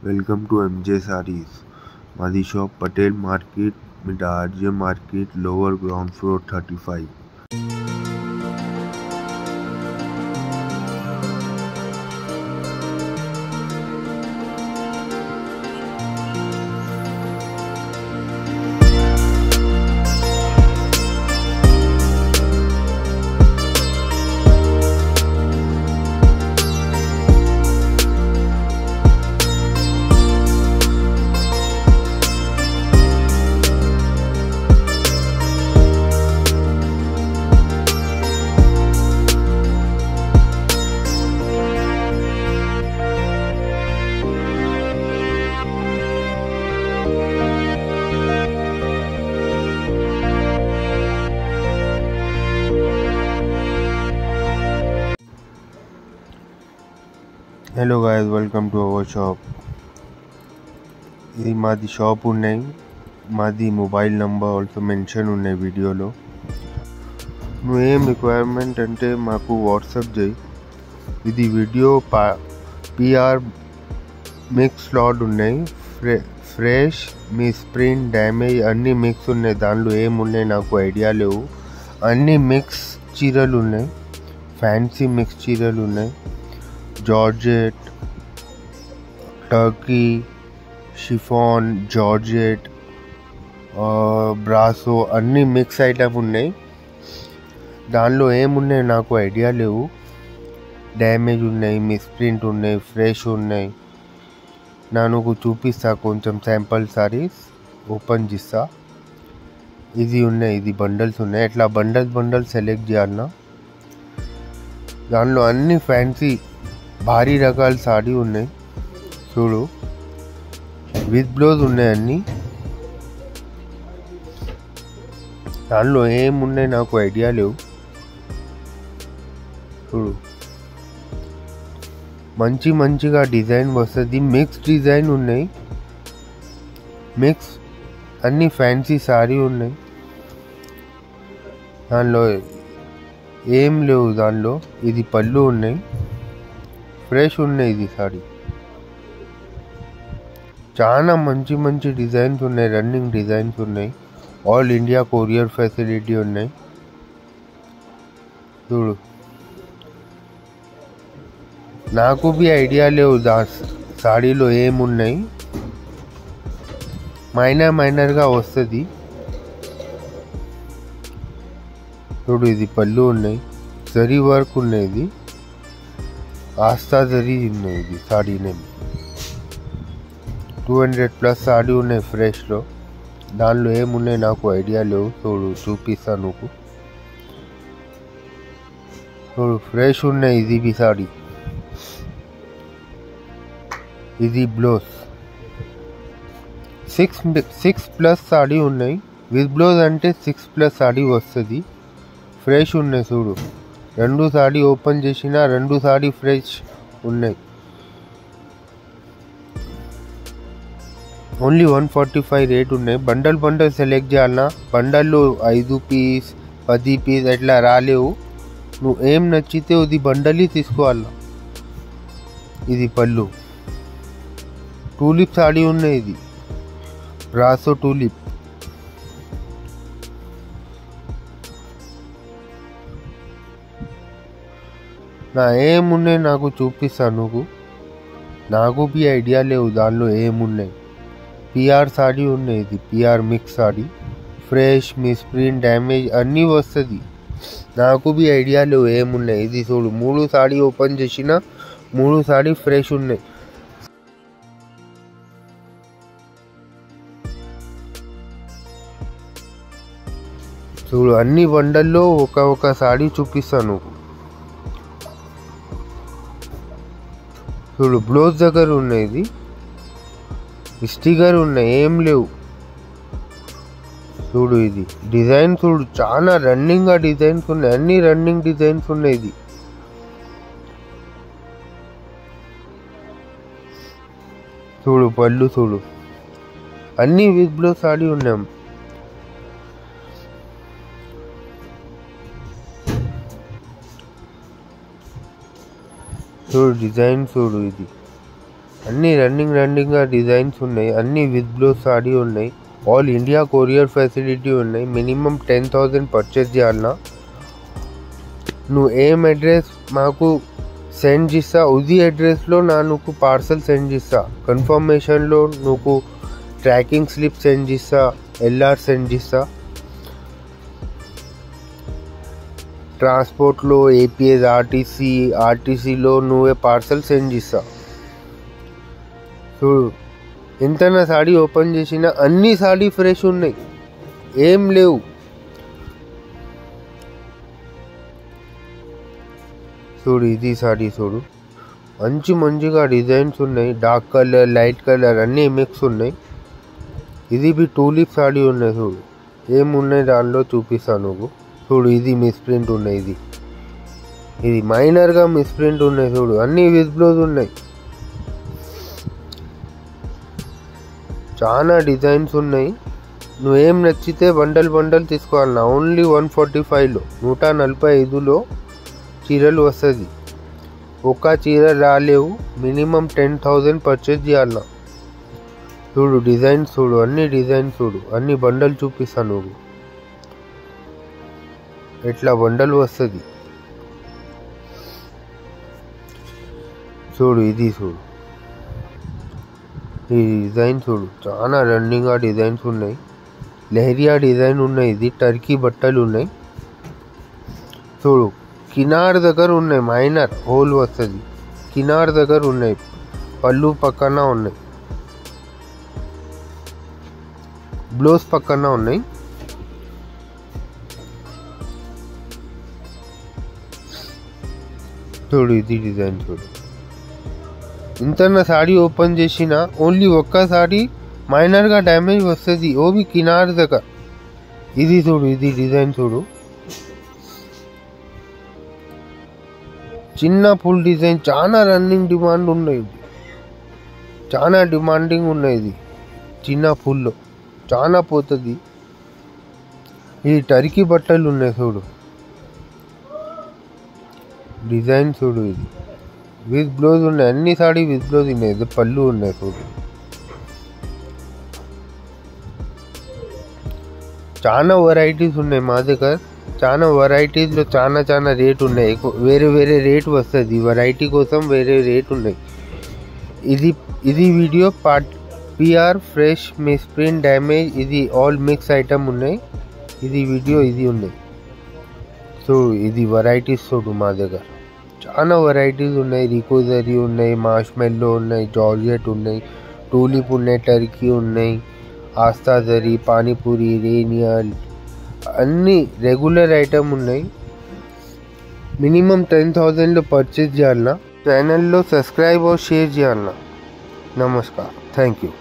Welcome to MJ Sarees. मादी shop Patel market, मिडारजे market, lower ground floor 35. Hello guys, welcome to our shop. ఇది మాది shop ఉన్నాయి. మాది మొబైల్ నంబర్ ఆల్సో మెన్షన్ ఉన్నాయి వీడియోలో. నువ్వు ఏం రిక్వైర్మెంట్ అంటే మాకు వాట్సాప్ చేయి. ఇది వీడియో పిఆర్ మిక్స్ స్లాట్ ఉన్నాయి. ఫ్రెష్ మీ స్ప్రింట్ డ్యామేజ్ అన్నీ మిక్స్ ఉన్నాయి. దాంట్లో ఏమున్నాయి నాకు ఐడియా లేవు. అన్నీ మిక్స్ చీరలు ఉన్నాయి. ఫ్యాన్సీ మిక్స్ చీరలు ఉన్నాయి. Georgette, Turkey, chiffon, georgette, brasso అన్నీ మిక్స్ ఐటమ్ ఉన్నాయి. దానిలో ఏమున్నాయి నాకు ఐడియా లేవు. డ్యామేజ్ ఉన్నాయి, మిస్ప్రింట్ ఉన్నాయి, ఫ్రెష్ ఉన్నాయి. నాకు చూపిస్తా కొంచెం శాంపుల్ సారీస్ ఓపెన్ చేస్తా. ఇది ఉన్నాయి, ఇది బండల్స్ ఉన్నాయి. ఎట్లా బండల్ సెలెక్ట్ చేయాలన్నా. దానిలో అన్ని ఫ్యాన్సీ భారీ రకాల సారీ ఉన్నాయి. చూడు, విత్ బ్లౌజ్ ఉన్నాయి అన్నీ. దానిలో ఏమున్నాయి నాకు ఐడియా లేవు. చూడు, మంచిగా డిజైన్ వస్తుంది. మిక్స్ డిజైన్ ఉన్నాయి. మిక్స్ అన్ని ఫ్యాన్సీ సారీ ఉన్నాయి. దానిలో ఏం లేవు. దానిలో ఇది పళ్ళు ఉన్నాయి. ఫ్రెష్ ఉన్నాయి. ఇది సారీ చాలా మంచి డిజైన్స్ ఉన్నాయి. రన్నింగ్ డిజైన్స్ ఉన్నాయి. ఆల్ ఇండియా కొరియర్ ఫెసిలిటీ ఉన్నాయి. చూడు, నాకు బి ఐడియా లేవు సాడీలో ఏమున్నాయి. మైనర్గా వస్తుంది. చూడు, ఇది పళ్ళు ఉన్నాయి. జరీ వర్క్ ఉన్నాయి. ఇది ఆస్తా జరీ ఉన్నాయి. ఇది సాడీ నేమ్ 200+ సాడీ ఉన్నాయి ఫ్రెష్లో. దానిలో ఏమున్నాయి నాకు ఐడియా లేవు. చూపిస్తా నువ్వు. చూడు, ఫ్రెష్ ఉన్నాయి. ఇది బి సాడీ. ఇది బ్లౌజ్ 6+ సాడీ ఉన్నాయి. విత్ బ్లౌజ్ అంటే 6+ సాడీ వస్తుంది. ఫ్రెష్ ఉన్నాయి. చూడు, 2 సాడీ ఓపెన్ చేసిన 2 సాడీ ఫ్రెష్ ఉన్నాయి. ఓన్లీ 145 రేట్ ఉన్నాయి. బండల్ సెలెక్ట్ చేయాలన్నా. బండల్లో 5 పీస్ 10 పీస్ అట్లా రాలేవు. నువ్వు ఏం నచ్చితే అది బండల్ తీసుకోవాలా. ఇది పళ్ళు. టూలిప్ సాడీ ఉన్నాయి. ఇది బ్రాసో టూలిప్. ఏమున్నాయి నాకు చూపిస్తా నువ్వు. నాకు బి ఐడియా లేవు దానిలో ఏమున్నాయి. పిఆర్ సాడీ ఉన్నాయి. ఇది PR mix saree. Fresh, misprint, damage అన్నీ వస్తుంది. నాకు బి ఐడియా లేవు ఏమున్నాయి. ఇది చూడు, 3 సాడీ ఓపెన్ చేసిన 3 సాడీ ఫ్రెష్ ఉన్నాయి. చూడు, అన్ని బండల్లో ఒక సాడీ చూపిస్తాను. చూడు, బ్లౌజ్ దగ్గర ఉన్నాయి. ఇది స్టిక్కర్ ఉన్నాయి. ఏం లేవు. చూడు, ఇది డిజైన్ చూడు, చాలా రన్నింగ్గా డిజైన్స్ ఉన్నాయి. అన్ని రన్నింగ్ డిజైన్స్ ఉన్నాయి. ఇది చూడు, పళ్ళు చూడు, అన్నీ విత్ బ్లౌజ్ సాడీ ఉన్నాయి. చూడు డిజైన్ చూడు, ఇది అన్నీ రన్నింగ్గా డిజైన్స్ ఉన్నాయి. అన్నీ విత్ బ్లౌజ్ సాడీ ఉన్నాయి. ఆల్ ఇండియా కొరియర్ ఫెసిలిటీ ఉన్నాయి. మినిమం 10,000 పర్చేస్ చేయాలన్నా. నువ్వు ఏం అడ్రస్ మాకు సెండ్ చేస్తా, ఉది అడ్రస్లో నువ్వు పార్సల్ సెండ్ చేస్తా. కన్ఫర్మేషన్లో నువ్వు ట్రాకింగ్ స్లిప్ సెండ్ చేస్తా, LR సెండ్ చేస్తా. ట్రాన్స్పోర్ట్లో APS ఆర్టీసీలో నువ్వే పార్సల్ సెండ్ చేస్తా. చూడు, ఎంత నా సాడీ ఓపెన్ చేసినా అన్ని సాడీ ఫ్రెష్ ఉన్నాయి, ఏం లేవు. చూడు, ఇది సాడీ చూడు, మంచిగా డిజైన్స్ ఉన్నాయి. డార్క్ కలర్, లైట్ కలర్ అన్నీ మిక్స్ ఉన్నాయి. ఇది బి టూలిప్ సాడీ ఉన్నాయి. చూడు ఏమున్నాయి దానిలో చూపిస్తాను నువ్వు. చూడు, ఇది మిస్ప్రింట్ ఉన్నాయి. ఇది మైనర్గా మిస్ప్రింట్ ఉన్నాయి. చూడు, అన్నీ విత్ బ్లౌజ్ ఉన్నాయి. చాలా డిజైన్స్ ఉన్నాయి. నువ్వేం నచ్చితే బండల్ తీసుకోవాలన్నా. ఓన్లీ 145లో 145లో చీరలు వస్తుంది. ఒక చీర రాలేవు. మినిమం 10,000 పర్చేస్ చేయాలన్నా. చూడు డిజైన్స్, చూడు అన్ని డిజైన్స్, చూడు అన్ని బండల్ చూపిస్తాను నువ్వు. ఎట్లా బండల్ వస్తుంది చూడు. ఇది చూడు, ఈ డిజైన్ చూడు, చాలా రన్నింగ్గా డిజైన్స్ ఉన్నాయి. లెహరియా డిజైన్ ఉన్నాయి. ఇది టర్కీ బట్టలు ఉన్నాయి. చూడు, కినార్ దగ్గర ఉన్నాయి. మైనర్ హోల్ వస్తుంది. కినార్ దగ్గర ఉన్నాయి. పళ్ళు పక్కన ఉన్నాయి. బ్లౌజ్ పక్కన ఉన్నాయి. చూడు, ఇది డిజైన్ చూడు. ఇంత నా సాడీ ఓపెన్ చేసిన ఓన్లీ ఒక్కసారి మైనర్గా డ్యామేజ్ వస్తుంది. ఓవి కినార్ దగ్గర. ఇది చూడు, ఇది డిజైన్ చూడు, చిన్న ఫుల్ డిజైన్. చాలా రన్నింగ్ డిమాండ్ ఉన్నాయి. చాలా డిమాండింగ్ ఉన్నాయి. ఇది చిన్న ఫుల్లో చాలా పోతుంది. ఇది టర్కీ బట్టలు ఉన్నాయి. చూడు డిజైన్ చూడు, ఇది విత్ బ్లౌజ్ ఉన్నాయి. అన్ని సాడీ విత్ బ్లౌజ్ ఉన్నాయి. ఇది పళ్ళు ఉన్నాయి. చూడు, చాలా వెరైటీస్ ఉన్నాయి మా దగ్గర. చాలా వెరైటీస్లో చాలా రేట్ ఉన్నాయి. వేరే రేట్ వస్తుంది. వెరైటీ కోసం వేరే రేట్ ఉన్నాయి. ఇది video PR fresh misprint damage. ఇది ఆల్ మిక్స్ ఐటమ్ ఉన్నాయి. ఇది వీడియో ఇది ఉన్నాయి. సో ఇది వెరైటీస్ చూడు మా దగ్గర. చాలా వెరైటీస్ ఉన్నాయి. రికోజరీ ఉన్నాయి, మార్ష్మెల్లో ఉన్నాయి, జార్జెట్ ఉన్నాయి, టూలిప్ ఉన్నాయి, టర్కీ ఉన్నాయి, ఆస్తా జరీ, పానీపూరి, రేనియల్ అన్నీ రెగ్యులర్ ఐటమ్ ఉన్నాయి. మినిమం 10,000లో పర్చేస్ చేయాలన్నా. ఛానల్లో సబ్స్క్రైబ్ और షేర్ చేయాలన్నా. నమస్కారం, థ్యాంక్ యూ.